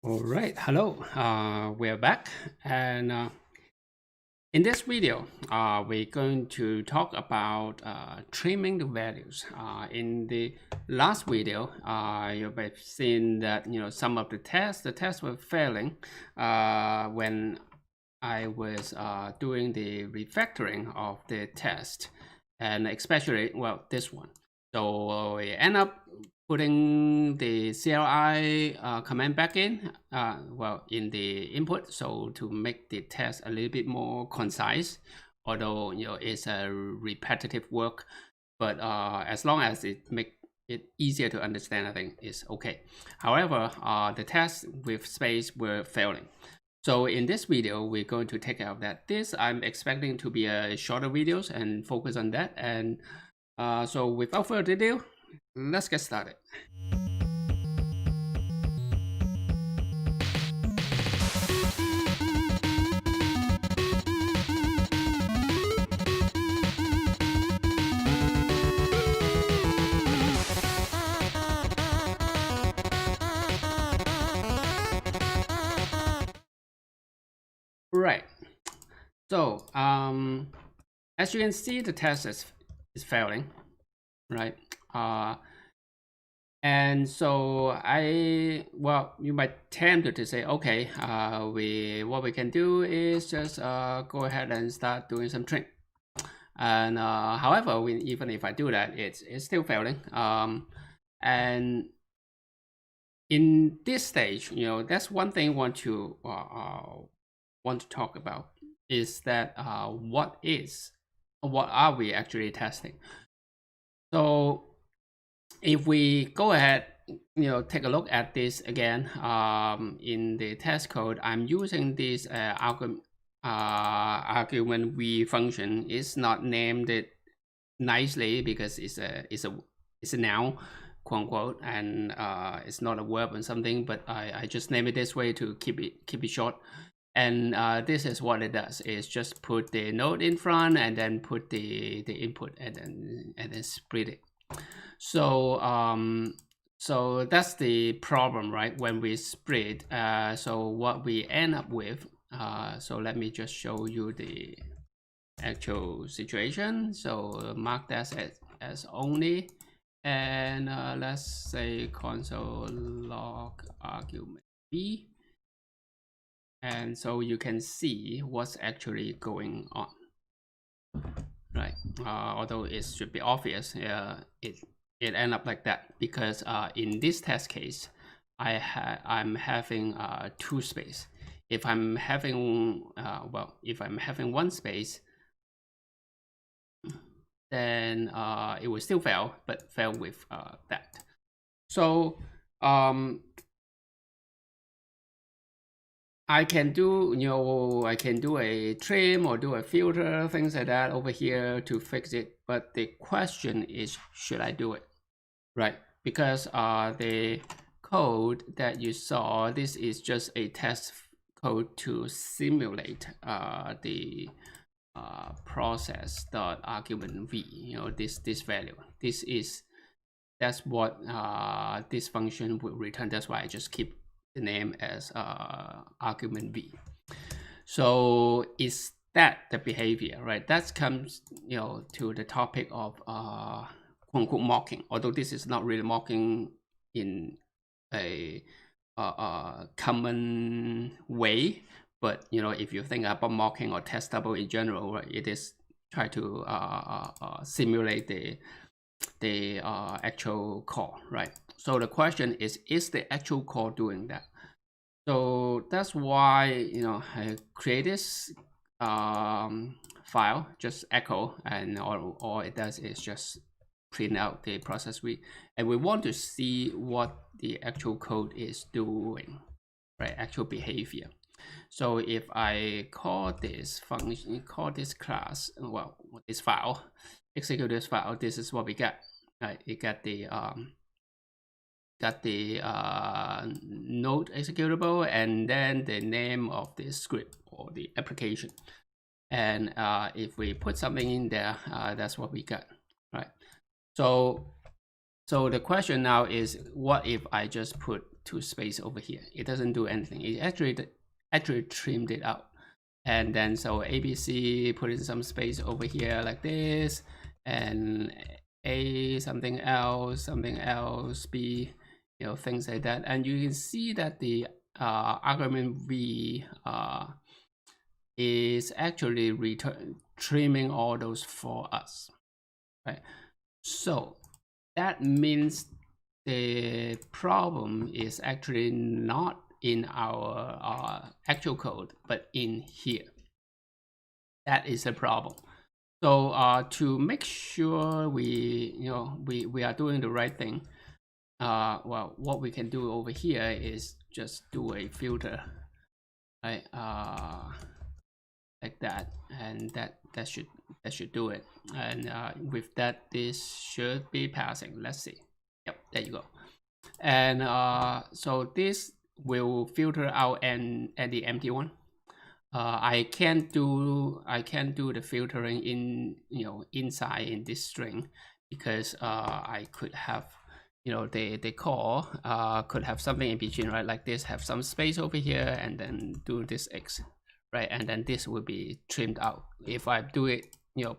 All right, hello, we're back, and in this video, we're going to talk about trimming the values. In the last video, you may have seen that some of the tests were failing when I was doing the refactoring of the test, and especially this one. So we end up putting the CLI command back in, in the input, so to make the test a little bit more concise, although it's a repetitive work, but as long as it make it easier to understand, I think it's okay. However, the tests with space were failing. So in this video, we're going to take care of that. This I'm expecting to be a shorter videos and focus on that. And so without further ado, let's get started. Right. So as you can see, the test is failing, right? And so you might tempt to say, okay, what we can do is just go ahead and start doing some trim. And however, even if I do that, it's still failing. And in this stage, that's one thing I want to talk about is that what are we actually testing? So if we go ahead, take a look at this again, in the test code, I'm using this argument v function. It's not named it nicely because it's a noun, quote unquote, and it's not a verb or something, but I just name it this way to keep it short. And this is what it does, is just put the node in front and then put the input and then split it. So so that's the problem, right? When we split, so what we end up with, so let me just show you the actual situation. So mark that as only, and let's say console log argument b. And so you can see what's actually going on, right? Although it should be obvious, it end up like that because in this test case, I'm having two space. If I'm having if I'm having one space, then it will still fail, but fail with that. So I can do, I can do a trim or do a filter, things like that over here to fix it. But the question is, should I do it? Right? Because the code that you saw, this is just a test code to simulate the process.argument v, this value. That's what this function will return. That's why I just keep the name as argument v. So is that the behavior, right? That comes to the topic of quote unquote mocking, although this is not really mocking in a common way, but if you think about mocking or test double in general, right, it is try to simulate the actual call, right? So the question is the actual call doing that? So that's why I create this file, just echo, and all it does is just print out the process and we want to see what the actual code is doing, right? Actual behavior. So if I call this function, call this class, this file, execute this file, this is what we get. Right? You get the node executable and then the name of the script or the application. And if we put something in there, that's what we got, right? So the question now is, what if I just put two space over here. It doesn't do anything. It actually trimmed it out. And then so ABC, put in some space over here like this, and A something else, B, things like that. And you can see that the argument V is actually trimming all those for us, right? So that means the problem is actually not in our actual code, but in here. That is the problem. So to make sure we are doing the right thing, well, what we can do over here is just do a filter, right? Like that, and that should do it. And with that, this should be passing. Let's see. Yep, there you go. And so this will filter out and the empty one. I can't do the filtering in inside in this string, because I could have the call could have something in between, right? Like this, have some space over here, and then do this X, right? And then this will be trimmed out. If I do it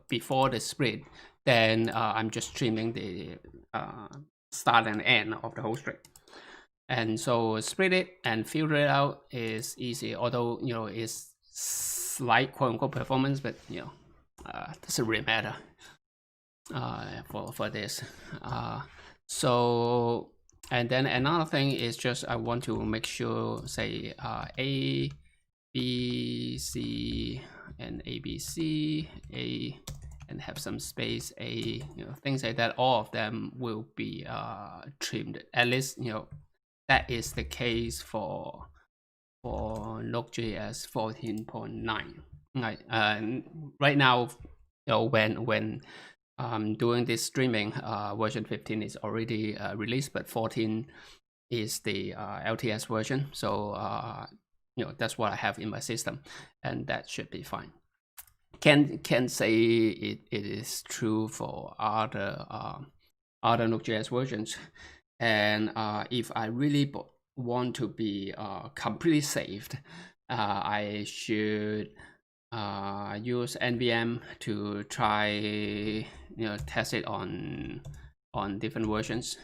before the split, then I'm just trimming the start and end of the whole string. And so split it and filter it out is easy, although it's slight quote-unquote performance, but doesn't really matter for this. So, and then another thing is just I want to make sure, say A, B, C, and A, B, C, A, and have some space A, things like that. All of them will be trimmed. At least that is the case for Node.js 14.9. Right. Right now, when doing this streaming, version 15 is already released, but 14 is the LTS version. So that's what I have in my system, and that should be fine. Can say it is true for other Node.js versions. And if I really want to be completely saved, I should use NVM to try test it on different versions.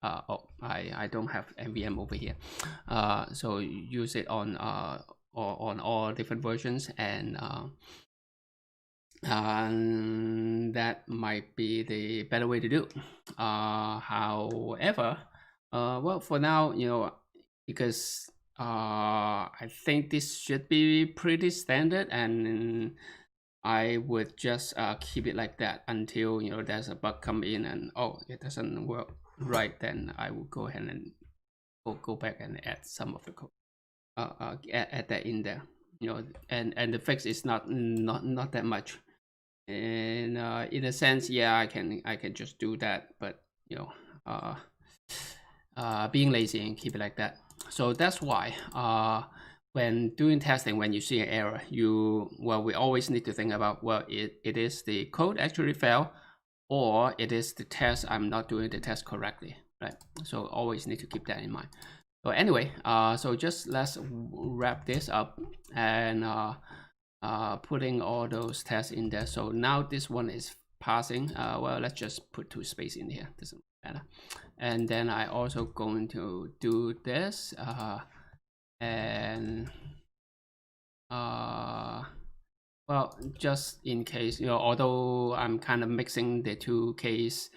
I don't have NVM over here, so use it on all different versions, and that might be the better way to do. However, well, for now, because I think this should be pretty standard, and I would just keep it like that until there's a bug come in and it doesn't work right. Then I will go ahead and go back and add some of the code, add that in there. And the fix is not that much. And in a sense, yeah, I can just do that, but being lazy and keep it like that. So that's why when doing testing, when you see an error, we always need to think about, well, it is the code actually failed, or it is the test, I'm not doing the test correctly, right? So always need to keep that in mind. So anyway, so just let's wrap this up and putting all those tests in there. So now this one is passing. Well, let's just put two space in here, doesn't matter. And then I also going to do this and well, just in case, although I'm kind of mixing the two case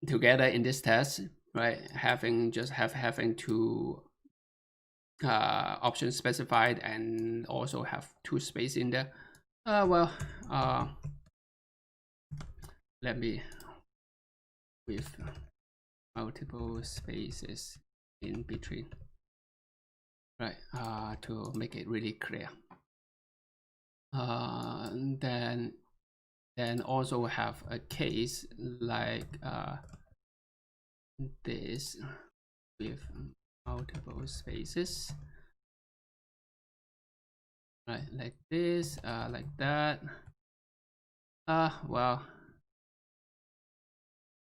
together in this test, right? Having two options specified and also have two space in there. Well, let me with multiple spaces in between, right? To make it really clear. Then also have a case like this with multiple spaces, right? Like this, like that. Well,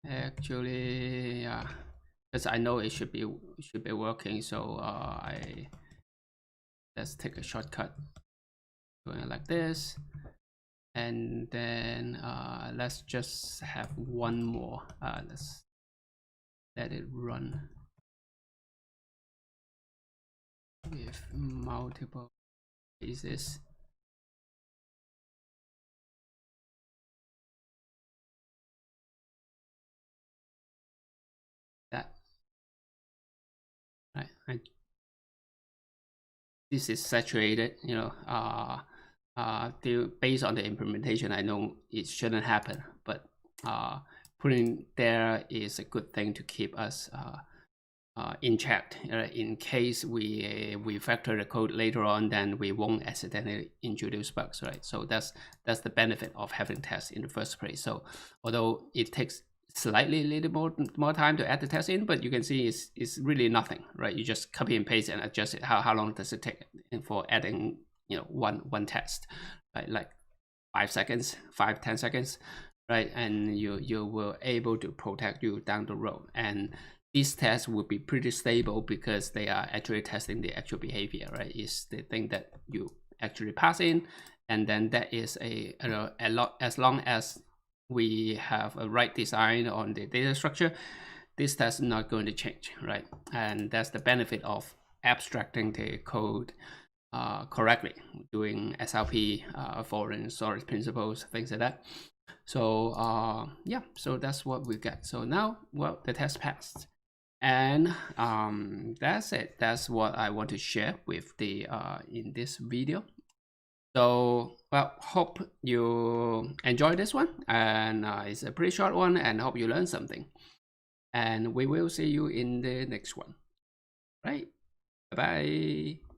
actually, yeah, because I know it should be working. So let's take a shortcut, doing it like this, and then let's just have one more. Let's let it run with multiple phases. That right. This is saturated, you know. Based on the implementation, I know it shouldn't happen, but putting there is a good thing to keep us in check. In case we refactor the code later on, then we won't accidentally introduce bugs, right? So that's the benefit of having tests in the first place. So although it takes slightly a little more time to add the test in, but you can see it's really nothing, right? You just copy and paste and adjust it. How long does it take for adding, you know, one test, right? Like 5 seconds, 5-10 seconds, right? And you will able to protect you down the road. And these tests will be pretty stable because they are actually testing the actual behavior, right? It's the thing that you actually pass in, and then that is a lot. As long as we have a right design on the data structure, this test is not going to change, right? And that's the benefit of abstracting the code correctly, doing SLP, foreign storage principles, things like that. So yeah, so that's what we got. So now, well, the test passed. And that's it. That's what I want to share with the in this video. So, well, hope you enjoy this one, and it's a pretty short one, and hope you learned something. And we will see you in the next one. Right? Bye bye.